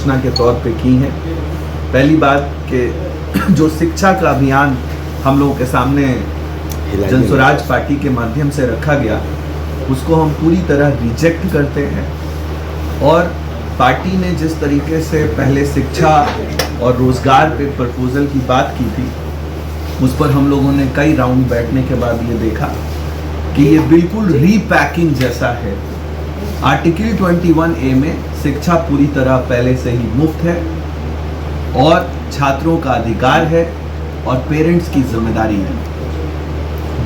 सूचना के तौर पे की हैं। पहली बात कि जो शिक्षा का अभियान हम लोगों के सामने जनसुराज पार्टी के माध्यम से रखा गया, उसको हम पूरी तरह रिजेक्ट करते हैं। और पार्टी ने जिस तरीके से पहले शिक्षा और रोज़गार पे प्रपोजल की बात की थी, उस पर हम लोगों ने कई राउंड बैठने के बाद ये देखा कि ये बिल्कुल रीपैकिंग जैसा है। आर्टिकल 21A में शिक्षा पूरी तरह पहले से ही मुफ्त है और छात्रों का अधिकार है और पेरेंट्स की जिम्मेदारी है।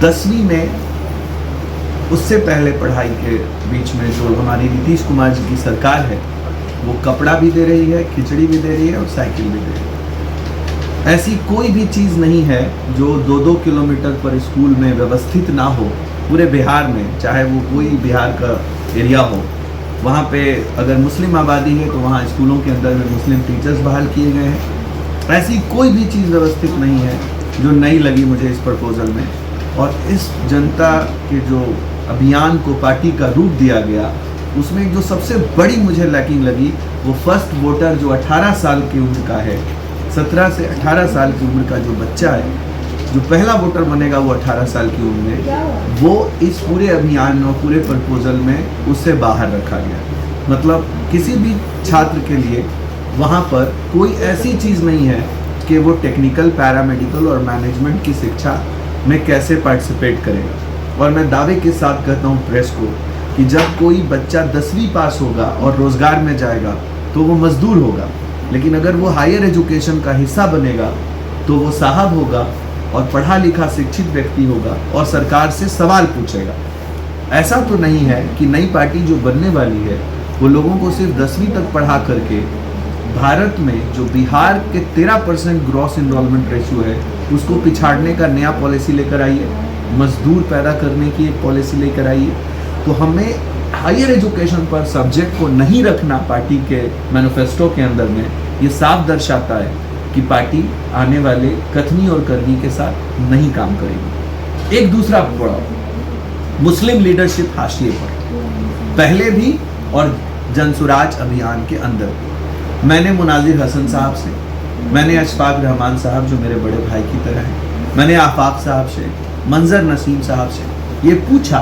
10वीं में उससे पहले पढ़ाई के बीच में जो हमारी नीतीश कुमार जी की सरकार है, वो कपड़ा भी दे रही है, खिचड़ी भी दे रही है और साइकिल भी दे रही है। ऐसी कोई भी चीज़ नहीं है जो 2-2 किलोमीटर पर स्कूल में व्यवस्थित ना हो पूरे बिहार में, चाहे वो कोई बिहार का एरिया हो। वहाँ पे अगर मुस्लिम आबादी है तो वहाँ स्कूलों के अंदर में मुस्लिम टीचर्स बहाल किए गए हैं। ऐसी कोई भी चीज़ व्यवस्थित नहीं है जो नई लगी मुझे इस प्रपोजल में। और इस जनता के जो अभियान को पार्टी का रूप दिया गया, उसमें जो सबसे बड़ी मुझे लैकिंग लगी, वो फर्स्ट वोटर जो 18 साल की उम्र का है, 17 से 18 साल की उम्र का जो बच्चा है, जो पहला वोटर बनेगा वो 18 साल की उम्र में, वो इस पूरे अभियान और पूरे प्रपोजल में उससे बाहर रखा गया। मतलब किसी भी छात्र के लिए वहाँ पर कोई ऐसी चीज़ नहीं है कि वो टेक्निकल, पैरामेडिकल और मैनेजमेंट की शिक्षा में कैसे पार्टिसिपेट करेगा। और मैं दावे के साथ कहता हूँ प्रेस को कि जब कोई बच्चा 10वीं पास होगा और रोज़गार में जाएगा तो वो मजदूर होगा, लेकिन अगर वो हायर एजुकेशन का हिस्सा बनेगा तो वो साहब होगा और पढ़ा लिखा शिक्षित व्यक्ति होगा और सरकार से सवाल पूछेगा। ऐसा तो नहीं है कि नई पार्टी जो बनने वाली है वो लोगों को सिर्फ 10वीं तक पढ़ा करके भारत में जो बिहार के 13% ग्रॉस इनरोलमेंट रेशियो है उसको पिछाड़ने का नया पॉलिसी लेकर आई है, मजदूर पैदा करने की एक पॉलिसी लेकर आई है। तो हमें हायर एजुकेशन पर सब्जेक्ट को नहीं रखना पार्टी के मैनिफेस्टो के अंदर में, ये साफ दर्शाता है कि पार्टी आने वाले कथनी और करनी के साथ नहीं काम करेगी। एक दूसरा पड़ाव, मुस्लिम लीडरशिप हाशिए पर। पहले भी और जनसुराज अभियान के अंदर मैंने मुनाजिर हसन साहब से, मैंने अशफाक रहमान साहब जो मेरे बड़े भाई की तरह हैं, मैंने आफाक साहब से, मंजर नसीम साहब से ये पूछा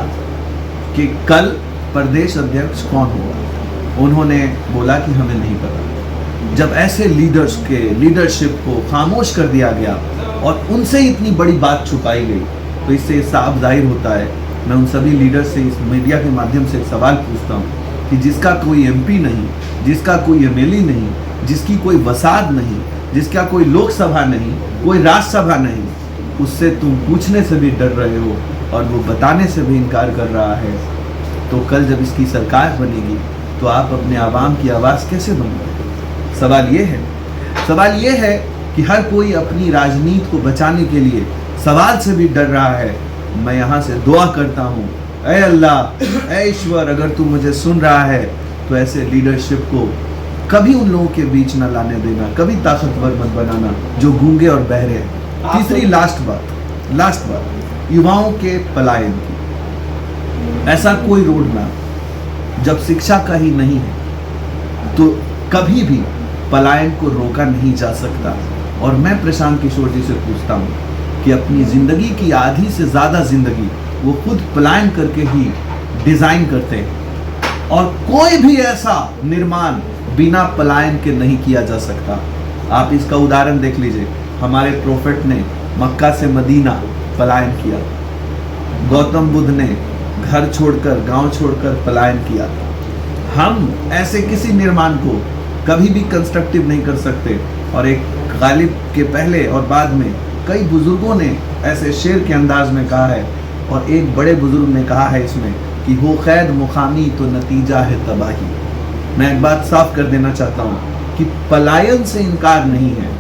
कि कल प्रदेश अध्यक्ष कौन होगा। उन्होंने बोला कि हमें नहीं पता। जब ऐसे लीडर्स के लीडरशिप को खामोश कर दिया गया और उनसे इतनी बड़ी बात छुपाई गई, तो इससे साफ जाहिर होता है। मैं उन सभी लीडर से इस मीडिया के माध्यम से सवाल पूछता हूँ कि जिसका कोई MP नहीं, जिसका कोई MLA नहीं, जिसकी कोई वसाद नहीं, जिसका कोई लोकसभा नहीं, कोई राज्यसभा नहीं, उससे तुम पूछने से भी डर रहे हो और वो बताने से भी इनकार कर रहा है, तो कल जब इसकी सरकार बनेगी तो आप अपने आवाम की आवाज़ कैसे बनोगे? सवाल ये है कि हर कोई अपनी राजनीति को बचाने के लिए सवाल से भी डर रहा है। मैं यहाँ से दुआ करता हूँ, ऐ अल्लाह, ऐ ईश्वर, अगर तू मुझे सुन रहा है तो ऐसे लीडरशिप को कभी उन लोगों के बीच न लाने देना, कभी ताकतवर मत बनाना जो गूंगे और बहरे हैं। तीसरी लास्ट बात युवाओं के पलायन की। ऐसा कोई रोड मैप जब शिक्षा का ही नहीं है तो कभी भी पलायन को रोका नहीं जा सकता। और मैं प्रशांत किशोर जी से पूछता हूँ कि अपनी ज़िंदगी की आधी से ज़्यादा ज़िंदगी वो खुद पलायन करके ही डिज़ाइन करते हैं और कोई भी ऐसा निर्माण बिना पलायन के नहीं किया जा सकता। आप इसका उदाहरण देख लीजिए, हमारे प्रोफेट ने मक्का से मदीना पलायन किया, गौतम बुद्ध ने घर छोड़कर, गांव छोड़कर पलायन किया। हम ऐसे किसी निर्माण को कभी भी कंस्ट्रक्टिव नहीं कर सकते। और एक गालिब के पहले और बाद में कई बुजुर्गों ने ऐसे शेर के अंदाज में कहा है, और एक बड़े बुजुर्ग ने कहा है इसमें कि हो कैद मुकामी तो नतीजा है तबाही। मैं एक बात साफ कर देना चाहता हूँ कि पलायन से इनकार नहीं है,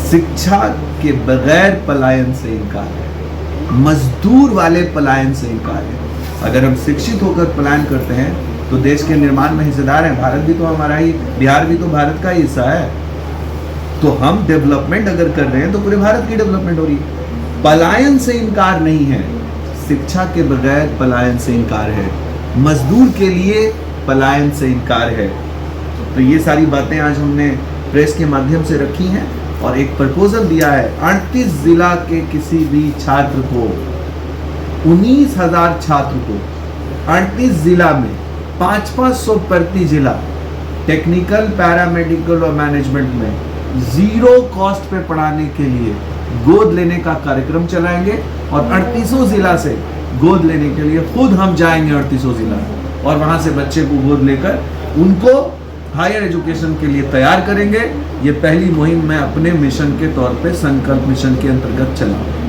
शिक्षा के बगैर पलायन से इनकार है, मजदूर वाले पलायन से इनकार है। अगर हम शिक्षित होकर पलायन करते हैं तो देश के निर्माण में हिस्सेदार हैं। भारत भी तो हमारा ही, बिहार भी तो भारत का ही हिस्सा है। तो हम डेवलपमेंट अगर कर रहे हैं तो पूरे भारत की डेवलपमेंट हो रही है। पलायन से इनकार नहीं है, शिक्षा के बगैर पलायन से इनकार है, मजदूर के लिए पलायन से इनकार है। तो ये सारी बातें आज हमने प्रेस के माध्यम से रखी हैं और एक प्रपोजल दिया है 38 जिला के किसी भी छात्र को, 19,000 छात्र को 38 जिला में 500 प्रति जिला टेक्निकल, पैरामेडिकल और मैनेजमेंट में 0 कॉस्ट पे पढ़ाने के लिए गोद लेने का कार्यक्रम चलाएंगे और 38 जिला से गोद लेने के लिए खुद हम जाएंगे 38 जिला और वहां से बच्चे को गोद लेकर उनको हायर एजुकेशन के लिए तैयार करेंगे। ये पहली मुहिम मैं अपने मिशन के तौर पे संकल्प मिशन के अंतर्गत चलाऊंगा।